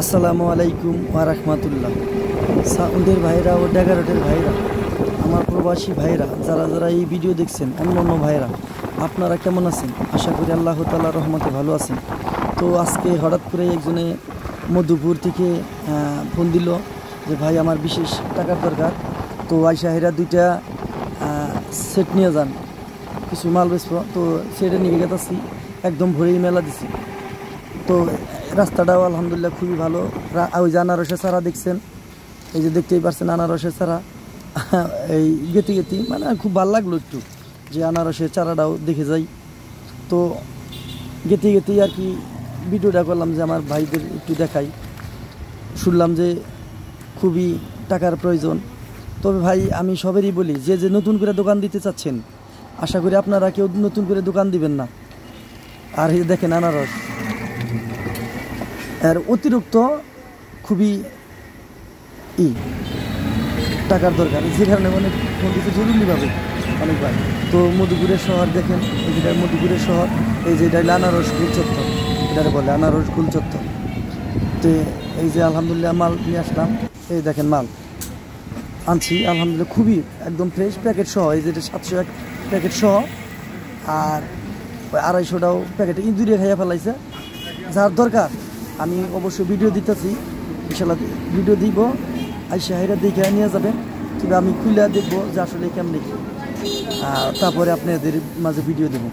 আসসালামু আলাইকুম ওয়া রাহমাতুল্লাহ। সাউন্ডের ভাইরা ও ড্যাগারটের ভাইরা, আমার প্রবাসী ভাইরা, যারা যারা এই ভিডিও দেখছেন, অন্য ভাইরা, আপনারা কেমন আছেন? আশা করি আল্লাহ তাআলার রহমতে ভালো আছেন। তো আজকে হঠাৎ করে একজনে মধুপুর থেকে ফোন দিল যে ভাই আমার বিশেষ টাকার দরকার, তো আয়সা হেরা দুইটা সেট নিয়ে যান, কিছু মাল বেচব। তো সেটা নিয়ে গেছি, একদম ভরেই মেলা দিছি। তো রাস্তাটাও আলহামদুলিল্লাহ খুবই ভালো। ওই যে আনারসের চারা দেখছেন, এই যে দেখতেই পারছেন আনারসের চারা, এই গেতি গেতি মানে খুব ভালো লাগলো একটু যে আনারসের চারাটাও দেখে যাই। তো গেতি গেতি আর কি ভিডিওটা করলাম যে আমার ভাইদের একটু দেখাই। শুনলাম যে খুবই টাকার প্রয়োজন। তবে ভাই আমি সবেরই বলি, যে যে নতুন করে দোকান দিতে চাচ্ছেন, আশা করি আপনারা কেউ নতুন করে দোকান দিবেন না। আর এই দেখেন আনারস, এর অতিরিক্ত খুবই টাকার দরকার, যে কারণে অনেক কিছু জরুরিভাবে অনেক ভাই। তো মধুপুরের শহর দেখেন, এই যেটা মধুপুরের শহর, এই যে এটা আনারস গুল চত্বর, এটারে বলে আনারস গুল চত্বর। তো এই যে আলহামদুলিল্লাহ মাল নিয়ে আসলাম, এই দেখেন মাল আনছি আলহামদুলিল্লাহ খুবই একদম ফ্রেশ প্যাকেট সহ। এই যেটা 701 প্যাকেট সহ, আর 250টাও প্যাকেটে ইঁদুরে খাইয়া ফেলাইছে। যার দরকার আমি অবশ্যই ভিডিও দিতেছি, ইনশাল্লাহ ভিডিও দিব, আইসা হেরা দেখে নিয়ে যাবেন, কিংবা আমি খুলে দেখবো যে আসলে কেমনি, তারপরে আপনাদের মাঝে ভিডিও দেব।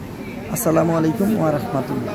আসসালামু আলাইকুম ওয়া রাহমাতুল্লাহ।